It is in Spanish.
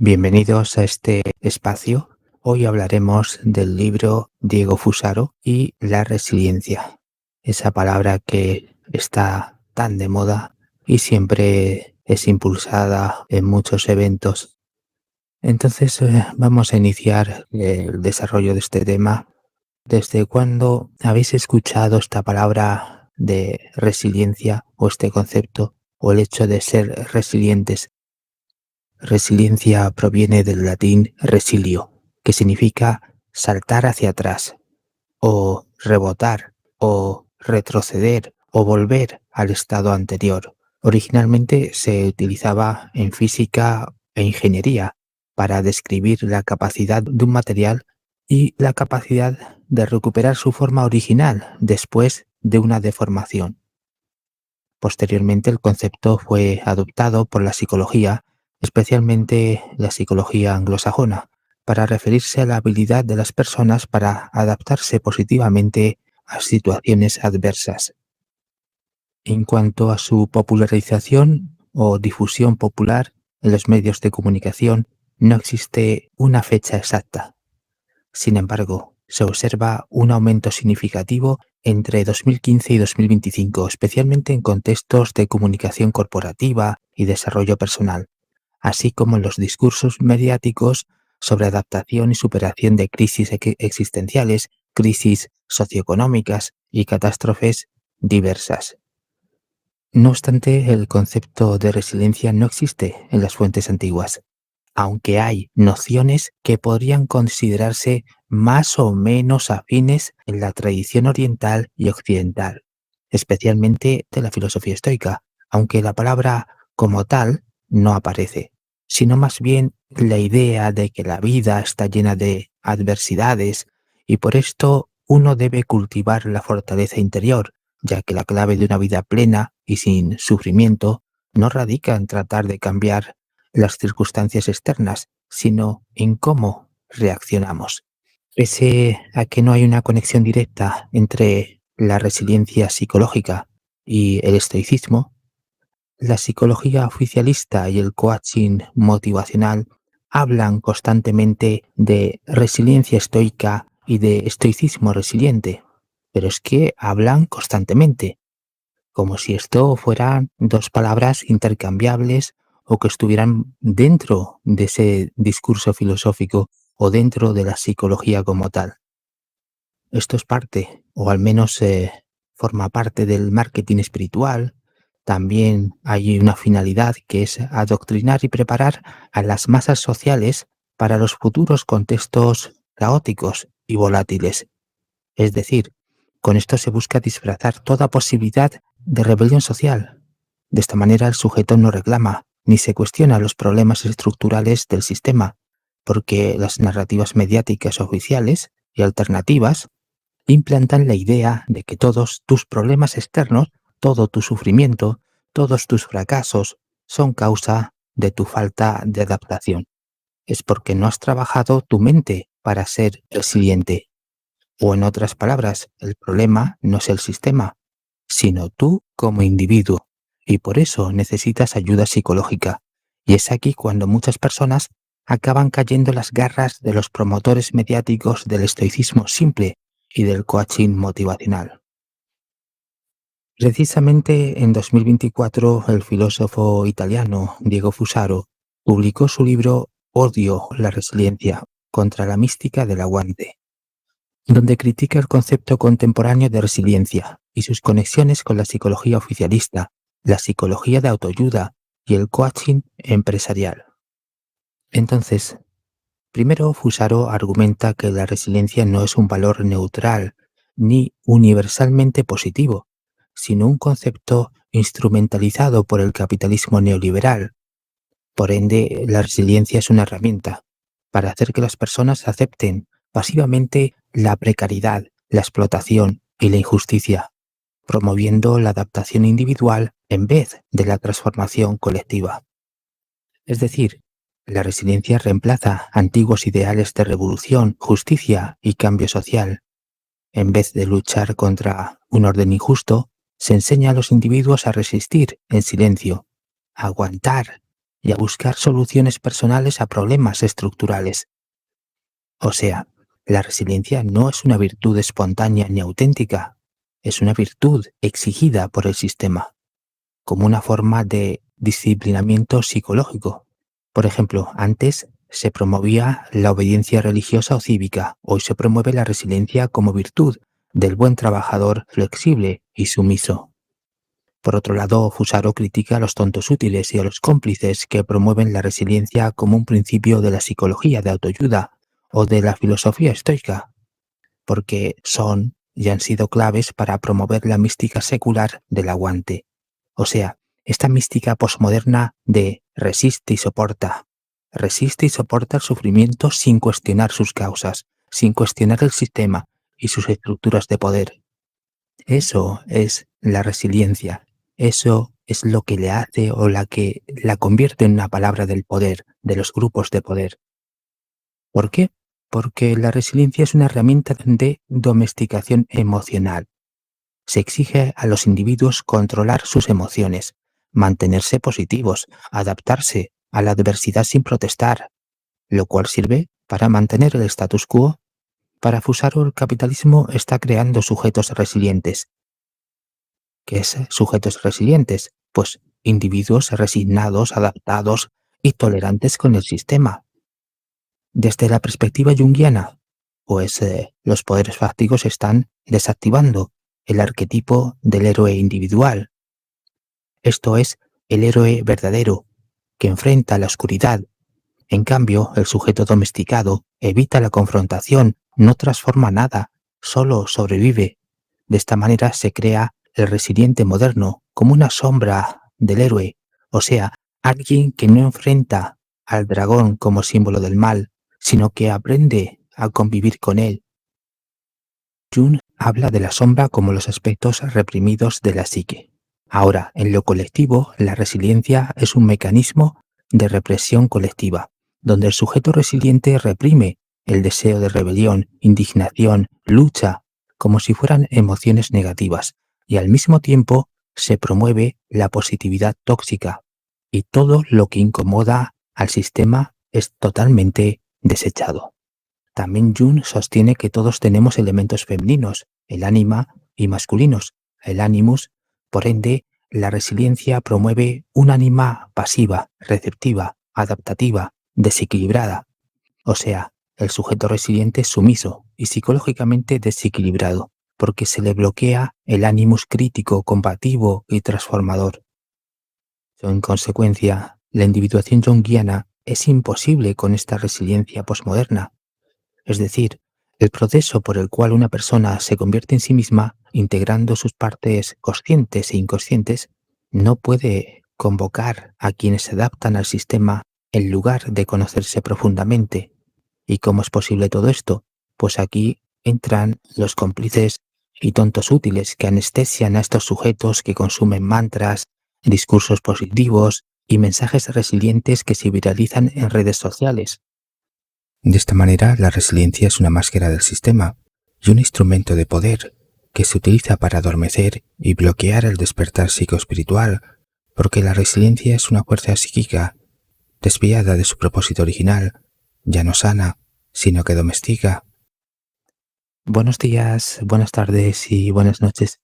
Bienvenidos a este espacio. Hoy hablaremos del libro Diego Fusaro y la resiliencia, esa palabra que está tan de moda y siempre es impulsada en muchos eventos. Entonces vamos a iniciar el desarrollo de este tema. ¿Desde cuándo habéis escuchado esta palabra de resiliencia o este concepto o el hecho de ser resilientes? Resiliencia proviene del latín resilio, que significa saltar hacia atrás, o rebotar, o retroceder, o volver al estado anterior. Originalmente se utilizaba en física e ingeniería para describir la capacidad de un material y la capacidad de recuperar su forma original después de una deformación. Posteriormente, el concepto fue adoptado por la psicología, especialmente la psicología anglosajona, para referirse a la habilidad de las personas para adaptarse positivamente a situaciones adversas. En cuanto a su popularización o difusión popular en los medios de comunicación, no existe una fecha exacta. Sin embargo, se observa un aumento significativo entre 2015 y 2025, especialmente en contextos de comunicación corporativa y desarrollo personal, así como en los discursos mediáticos sobre adaptación y superación de crisis existenciales, crisis socioeconómicas y catástrofes diversas. No obstante, el concepto de resiliencia no existe en las fuentes antiguas, aunque hay nociones que podrían considerarse más o menos afines en la tradición oriental y occidental, especialmente de la filosofía estoica, aunque la palabra como tal no aparece, sino más bien la idea de que la vida está llena de adversidades y por esto uno debe cultivar la fortaleza interior, ya que la clave de una vida plena y sin sufrimiento no radica en tratar de cambiar las circunstancias externas, sino en cómo reaccionamos. Pese a que no hay una conexión directa entre la resiliencia psicológica y el estoicismo, la psicología oficialista y el coaching motivacional hablan constantemente de resiliencia estoica y de estoicismo resiliente, pero es que hablan constantemente, como si esto fueran dos palabras intercambiables o que estuvieran dentro de ese discurso filosófico o dentro de la psicología como tal. Esto es parte, o al menos forma parte del marketing espiritual. También hay una finalidad que es adoctrinar y preparar a las masas sociales para los futuros contextos caóticos y volátiles. Es decir, con esto se busca disfrazar toda posibilidad de rebelión social. De esta manera el sujeto no reclama ni se cuestiona los problemas estructurales del sistema, porque las narrativas mediáticas oficiales y alternativas implantan la idea de que todos tus problemas externos, todo tu sufrimiento, todos tus fracasos son causa de tu falta de adaptación. Es porque no has trabajado tu mente para ser resiliente. O en otras palabras, el problema no es el sistema, sino tú como individuo, y por eso necesitas ayuda psicológica. Y es aquí cuando muchas personas acaban cayendo en las garras de los promotores mediáticos del estoicismo simple y del coaching motivacional. Precisamente en 2024, el filósofo italiano Diego Fusaro publicó su libro Odio la resiliencia contra la mística del aguante, donde critica el concepto contemporáneo de resiliencia y sus conexiones con la psicología oficialista, la psicología de autoayuda y el coaching empresarial. Entonces, primero Fusaro argumenta que la resiliencia no es un valor neutral ni universalmente positivo, sino un concepto instrumentalizado por el capitalismo neoliberal. Por ende, la resiliencia es una herramienta para hacer que las personas acepten pasivamente la precariedad, la explotación y la injusticia, promoviendo la adaptación individual en vez de la transformación colectiva. Es decir, la resiliencia reemplaza antiguos ideales de revolución, justicia y cambio social. En vez de luchar contra un orden injusto, se enseña a los individuos a resistir en silencio, a aguantar y a buscar soluciones personales a problemas estructurales. O sea, la resiliencia no es una virtud espontánea ni auténtica, es una virtud exigida por el sistema, como una forma de disciplinamiento psicológico. Por ejemplo, antes se promovía la obediencia religiosa o cívica, hoy se promueve la resiliencia como virtud del buen trabajador flexible y sumiso. Por otro lado, Fusaro critica a los tontos útiles y a los cómplices que promueven la resiliencia como un principio de la psicología de autoayuda o de la filosofía estoica, porque son y han sido claves para promover la mística secular del aguante. O sea, esta mística posmoderna de resiste y soporta el sufrimiento sin cuestionar sus causas, sin cuestionar el sistema y sus estructuras de poder. Eso es la resiliencia. Eso es lo que le hace o la que la convierte en una palabra del poder, de los grupos de poder. ¿Por qué? Porque la resiliencia es una herramienta de domesticación emocional. Se exige a los individuos controlar sus emociones, mantenerse positivos, adaptarse a la adversidad sin protestar, lo cual sirve para mantener el status quo. Para Fusaro, el capitalismo está creando sujetos resilientes. ¿Qué es sujetos resilientes? Pues individuos resignados, adaptados y tolerantes con el sistema. Desde la perspectiva junguiana, pues los poderes fácticos están desactivando el arquetipo del héroe individual. Esto es el héroe verdadero, que enfrenta la oscuridad. En cambio, el sujeto domesticado evita la confrontación, no transforma nada, solo sobrevive. De esta manera se crea el resiliente moderno como una sombra del héroe, o sea, alguien que no enfrenta al dragón como símbolo del mal, sino que aprende a convivir con él. Jung habla de la sombra como los aspectos reprimidos de la psique. Ahora, en lo colectivo, la resiliencia es un mecanismo de represión colectiva, donde el sujeto resiliente reprime el deseo de rebelión, indignación, lucha, como si fueran emociones negativas, y al mismo tiempo se promueve la positividad tóxica, y todo lo que incomoda al sistema es totalmente desechado. También Jung sostiene que todos tenemos elementos femeninos, el ánima, y masculinos, el animus. Por ende, la resiliencia promueve un ánima pasiva, receptiva, adaptativa, desequilibrada. O sea, el sujeto resiliente es sumiso y psicológicamente desequilibrado, porque se le bloquea el animus crítico, combativo y transformador. En consecuencia, la individuación junguiana es imposible con esta resiliencia posmoderna. Es decir, el proceso por el cual una persona se convierte en sí misma, integrando sus partes conscientes e inconscientes, no puede convocar a quienes se adaptan al sistema en lugar de conocerse profundamente. ¿Y cómo es posible todo esto? Pues aquí entran los cómplices y tontos útiles que anestesian a estos sujetos que consumen mantras, discursos positivos y mensajes resilientes que se viralizan en redes sociales. De esta manera, la resiliencia es una máscara del sistema y un instrumento de poder que se utiliza para adormecer y bloquear el despertar psicoespiritual, porque la resiliencia es una fuerza psíquica desviada de su propósito original, ya no sana, sino que domestica. Buenos días, buenas tardes y buenas noches.